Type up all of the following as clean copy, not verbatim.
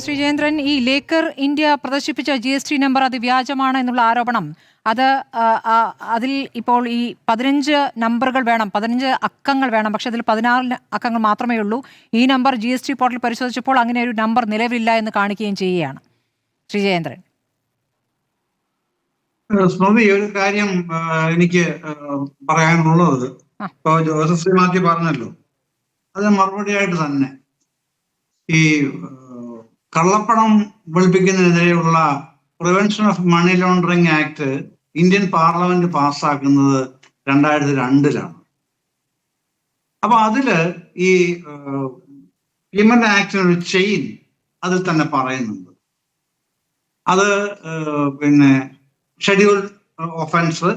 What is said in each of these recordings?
ശ്രീജേന്ദ്രൻ, ഈ Laker India പ്രദർശിപ്പിച്ച GST number അത് വ്യാജമാണ് എന്നുള്ള ആരോപണം, അത് അതിൽ ഇപ്പോൾ ഈ 15 നമ്പറുകൾ വേണം, 15 അക്കങ്ങൾ വേണം, പക്ഷെ അതിൽ 16 അക്കങ്ങൾ മാത്രമേ ഉള്ളൂ. ഈ നമ്പർ GST പോർട്ടൽ പരിശോധിച്ചപ്പോൾ അങ്ങനെ ഒരു നമ്പർ നിലവിലില്ല എന്ന് കാണിക്കുകയും ചെയ്യുകയാണ്. ശ്രീജേന്ദ്രൻ, സ്മൃതി, ഒരു കാര്യം എനിക്ക് പറയാനുള്ളത്, ഇപ്പൊ ജോസഫ് സി മാത്യു പറഞ്ഞല്ലോ, അത് മറുപടിയായിട്ട് തന്നെ ഈ കള്ളപ്പണം വെളുപ്പിക്കുന്നതിനെതിരെയുള്ള prevention of money laundering act Indian parliament പാസ്സാക്കുന്നത് 2002-ലാണ്. അപ്പൊ അതില് ഈ പേയ്മെന്റ് ആക്ടിനൊരു ചെയിൻ അതിൽ തന്നെ പറയുന്നുണ്ട്. അത് പിന്നെ ഷെഡ്യൂൾ ഒഫൻസ്,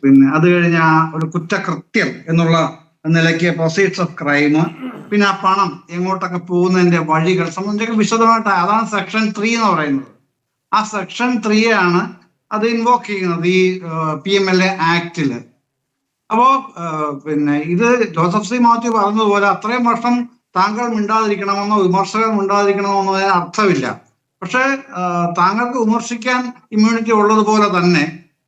പിന്നെ അത് കഴിഞ്ഞ ഒരു കുറ്റകൃത്യം എന്നുള്ള നിലയ്ക്ക് പ്രൊസീഡ്സ് ഓഫ് ക്രൈം, പിന്നെ ആ പണം എങ്ങോട്ടൊക്കെ പോകുന്നതിന്റെ വഴികൾ സംബന്ധിച്ചൊക്കെ വിശദമായിട്ട്, അതാണ് സെക്ഷൻ 3 എന്ന് പറയുന്നത്. ആ സെക്ഷൻ 3 ആണ് അത് ഇൻവോക്ക് ചെയ്യുന്നത് ഈ PMLA ആക്ടില്. അപ്പോ പിന്നെ ഇത് ജോസഫ് സി മാത്യു പറഞ്ഞതുപോലെ അത്രയും വർഷം താങ്കൾ മിണ്ടാതിരിക്കണമെന്നോ വിമർശകർ മിണ്ടാതിരിക്കണമെന്നോ അതിന് അർത്ഥമില്ല. പക്ഷെ താങ്കൾക്ക് വിമർശിക്കാൻ ഇമ്മ്യൂണിറ്റി ഉള്ളതുപോലെ തന്നെ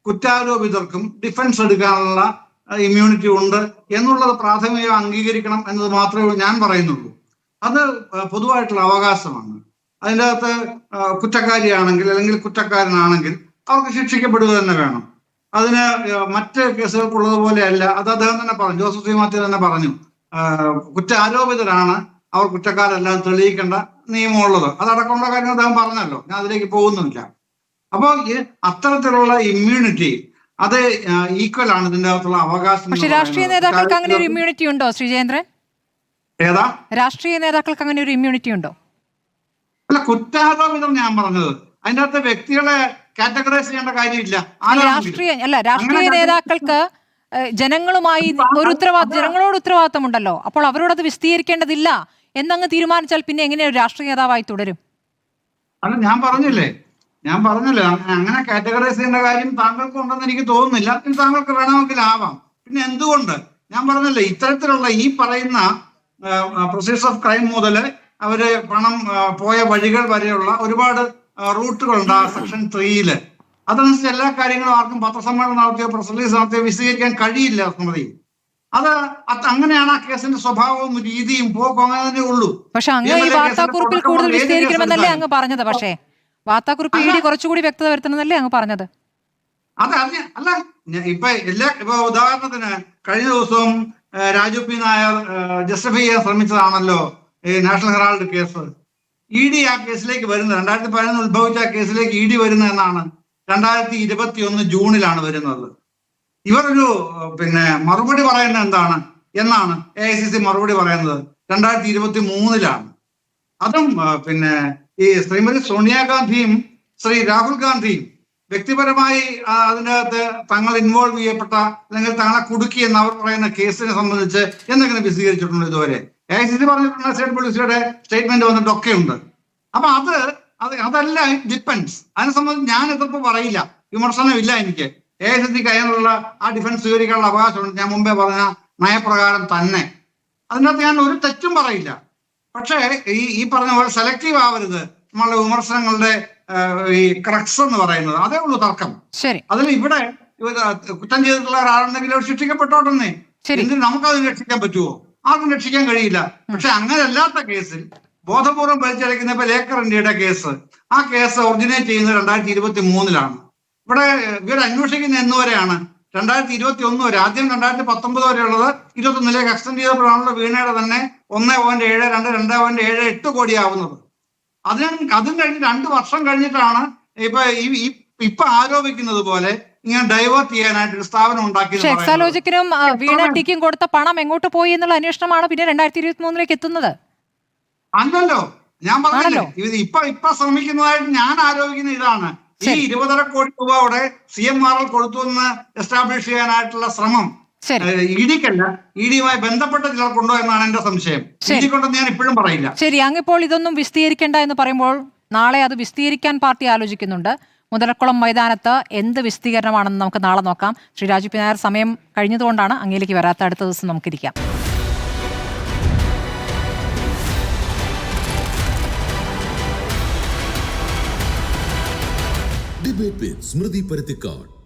കുറ്റാരോപിതർക്കും ഡിഫൻസ് എടുക്കാനുള്ള ഇമ്മ്യൂണിറ്റി ഉണ്ട് എന്നുള്ളത് പ്രാഥമികം അംഗീകരിക്കണം എന്നത് മാത്രമേ ഞാൻ പറയുന്നുള്ളൂ. അത് പൊതുവായിട്ടുള്ള അവകാശമാണ്. അതിൻ്റെ അകത്ത് കുറ്റക്കാരിയാണെങ്കിൽ അല്ലെങ്കിൽ കുറ്റക്കാരനാണെങ്കിൽ അവർക്ക് ശിക്ഷിക്കപ്പെടുക തന്നെ വേണം. അതിന് മറ്റ് കേസുകൾക്കുള്ളതുപോലെ അല്ല. അത് അദ്ദേഹം തന്നെ പറഞ്ഞു, ജോസഫ് സി മാത്യു തന്നെ പറഞ്ഞു, കുറ്റാരോപിതരാണ്, അവർ കുറ്റക്കാരെല്ലാം തെളിയിക്കേണ്ട നിയമമുള്ളത്. അതടക്കമുള്ള കാര്യങ്ങൾ അദ്ദേഹം പറഞ്ഞല്ലോ, ഞാൻ അതിലേക്ക് പോകുന്നില്ല. അപ്പോൾ അത്തരത്തിലുള്ള ഇമ്മ്യൂണിറ്റി അത് ഈക്വൽ ആണ് ഇതിന്റെ അകത്തുള്ള അവകാശം. പക്ഷേ രാഷ്ട്രീയ നേതാക്കൾക്ക് അങ്ങനെ ഒരു ഇമ്മ്യൂണിറ്റി ഉണ്ടോ ശ്രീജേന്ദ്രൻ? ഏതാ രാഷ്ട്രീയ നേതാക്കൾക്ക് അങ്ങനെ ഒരു ഇമ്മ്യൂണിറ്റി ഉണ്ടോ? അല്ല, കുറ്റാരോപിതം ഞാൻ പറഞ്ഞത്, അതിന്റെ അകത്ത് വ്യക്തികളെ കാറ്റഗറൈസ് ചെയ്യേണ്ട കാര്യമില്ല. രാഷ്ട്രീയ നേതാക്കൾക്ക് ജനങ്ങളുമായി ഒരു ജനങ്ങളോട് ഉത്തരവാദിത്തമുണ്ടല്ലോ. അപ്പോൾ അവരോടത് വിശദീകരിക്കേണ്ടതില്ല എന്നങ്ങ് തീരുമാനിച്ചാൽ പിന്നെ എങ്ങനെയാണ് രാഷ്ട്രീയ നേതാവായി തുടരും? അല്ല, ഞാൻ പറഞ്ഞില്ലേ അങ്ങനെ കാറ്റഗറൈസ് ചെയ്യേണ്ട കാര്യം താങ്കൾക്ക് ഉണ്ടെന്ന് എനിക്ക് തോന്നുന്നില്ല. പിന്നെ താങ്കൾക്ക് വേണമെങ്കിൽ ആവാം. പിന്നെ എന്തുകൊണ്ട്? ഞാൻ പറഞ്ഞല്ലേ, ഇത്തരത്തിലുള്ള ഈ പറയുന്ന പ്രൊസീഡ്സ് ഓഫ് ക്രൈം മുതൽ അവര് പണം പോയ വഴികൾ വരെയുള്ള ഒരുപാട് റൂട്ടുകളുണ്ട് ആ സെക്ഷൻ 3-ല്. അതനുസരിച്ച് എല്ലാ കാര്യങ്ങളും ആർക്കും പത്രസമ്മേളനം നടത്തിയോ പ്രസ് റിലീസ് നടത്തിയോ വിശദീകരിക്കാൻ കഴിയില്ല സ്മൃതി. അത് അങ്ങനെയാണ് ആ കേസിന്റെ സ്വഭാവവും രീതിയും പോക്കും, അങ്ങനെ തന്നെ ഉള്ളൂ. പക്ഷെ അങ്ങ് ഈ വാർത്താക്കുറിപ്പിൽ കൂടുതൽ വിശദീകരിക്കണമെന്നല്ലേ അങ്ങ് പറഞ്ഞത്? പക്ഷേ വാർത്താക്കുറിപ്പ് ED കുറച്ചുകൂടി വ്യക്തത വരുത്തണമെന്നല്ലേ അങ്ങ് പറഞ്ഞത്? അല്ല, ഇപ്പൊ ഉദാഹരണത്തിന് കഴിഞ്ഞ ദിവസവും രാജു പി നായർ ജസ്റ്റിഫൈ ചെയ്യാൻ ശ്രമിച്ചതാണല്ലോ ഈ നാഷണൽ ഹെറാൾഡ് കേസ്. ED ആ കേസിലേക്ക് വരുന്നത് 2011 ഉത്ഭവിച്ച ആ കേസിലേക്ക് ED വരുന്നത് എന്നാണ് 2021 ജൂണിലാണ് വരുന്നത്. ഇവരൊരു പിന്നെ മറുപടി പറയുന്നത് എന്നാണ് AICC മറുപടി പറയുന്നത് 2023-ലാണ്. അതും പിന്നെ ഈ ശ്രീമതി സോണിയാഗാന്ധിയും ശ്രീ രാഹുൽ ഗാന്ധിയും വ്യക്തിപരമായി അതിനകത്ത് തങ്ങൾ ഇൻവോൾവ് ചെയ്യപ്പെട്ട അല്ലെങ്കിൽ തങ്ങളെ കുടുക്കി എന്ന് അവർ പറയുന്ന കേസിനെ സംബന്ധിച്ച് എന്തെങ്കിലും വിശദീകരിച്ചിട്ടുണ്ട് ഇതുവരെ? AICC പറഞ്ഞിട്ടുണ്ട്, സ്റ്റേറ്റ് പോലീസിയുടെ സ്റ്റേറ്റ്മെന്റ് വന്നിട്ടൊക്കെ ഉണ്ട്. അപ്പൊ അതല്ല, ഡിപ്പെൻസ്. അതിനെ സംബന്ധിച്ച് ഞാൻ എതിർപ്പ് പറയില്ല, വിമർശനമില്ല എനിക്ക്. AICCക്ക് അതിനുള്ള ആ ഡിഫൻസ് സ്വീകരിക്കാനുള്ള അവകാശമുണ്ട്. ഞാൻ മുമ്പേ പറഞ്ഞ നയപ്രകാരം തന്നെ അതിനകത്ത് ഞാൻ ഒരു തെറ്റും പറയില്ല. പക്ഷേ ഈ പറഞ്ഞ പോലെ സെലക്റ്റീവ് ആവരുത് നമ്മളുടെ വിമർശനങ്ങളുടെ ഈ ക്രക്സ് എന്ന് പറയുന്നത്. അതേ ഉള്ളൂ തർക്കം. അതിൽ ഇവിടെ കുറ്റം ചെയ്തിട്ടുള്ള ഒരാളുണ്ടെങ്കിൽ അവർ ശിക്ഷിക്കപ്പെട്ടോട്ടെന്നേ. എന്തിന് നമുക്കത് രക്ഷിക്കാൻ പറ്റുമോ? ആർക്കും രക്ഷിക്കാൻ കഴിയില്ല. പക്ഷെ അങ്ങനെ അല്ലാത്ത കേസിൽ ബോധപൂർവം വലിച്ചടയ്ക്കുന്ന ഇപ്പൊ ലേക്കർ ഇന്ത്യയുടെ കേസ്, ആ കേസ് ഒറിജിനേറ്റ് ചെയ്യുന്നത് 2023-ലാണ്. ഇവിടെ ഇവർ അന്വേഷിക്കുന്ന എന്നുവരെയാണ്? 2021 വരെ. ആദ്യം 2019 വരെയുള്ളത് 21-ലേക്ക് എക്സ്റ്റെൻഡ് ചെയ്തപ്പോഴാണല്ലോ വീണയുടെ തന്നെ 1.72, 2.78 കോടിയാവുന്നത്. അതും കഴിഞ്ഞ് 2 വർഷം കഴിഞ്ഞിട്ടാണ് ഇപ്പൊ ആരോപിക്കുന്നത് പോലെ ഇങ്ങനെ ഡൈവേർട്ട് ചെയ്യാനായിട്ട് സ്ഥാപനം ഉണ്ടാക്കി. എക്സാലോജിക്കിനും വീണ ടിക്കും കൊടുത്ത പണം എങ്ങോട്ട് പോയി എന്നുള്ള അന്വേഷണമാണ് പിന്നെ 2023-ലേക്ക് എത്തുന്നത്. അല്ലല്ലോ, ഞാൻ പറഞ്ഞല്ലോ, ഇപ്പൊ ശ്രമിക്കുന്നതായിട്ട് ഞാൻ ആരോപിക്കുന്ന ഇതാണ്. ഈ 20.5 കോടി രൂപ അവിടെ CMRL കൊടുത്തു എന്ന് എസ്റ്റാബ്ലിഷ് ചെയ്യാനായിട്ടുള്ള ശ്രമം EDക്കല്ല, EDയുമായി ബന്ധപ്പെട്ട ചിലർക്കുണ്ടോ എന്നാണ് എന്റെ സംശയം. ED കൊണ്ടെന്ന് ഞാൻ ഇപ്പോഴും പറയില്ല. ശരി, അങ്ങിപ്പോൾ ഇതൊന്നും വിശദീകരിക്കേണ്ട എന്ന് പറയുമ്പോൾ നാളെ അത് വിശദീകരിക്കാൻ പാർട്ടി ആലോചിക്കുന്നുണ്ട്. മുതലക്കുളം മൈതാനത്ത് എന്ത് വിശദീകരണമാണെന്ന് നമുക്ക് നാളെ നോക്കാം. ശ്രീ രാജു പി നായർ, സമയം കഴിഞ്ഞതുകൊണ്ടാണ് അങ്ങയിലേക്ക് വരാത്ത. അടുത്ത ദിവസം നമുക്കിരിക്കാം. Debate with Smriti Parathikkad.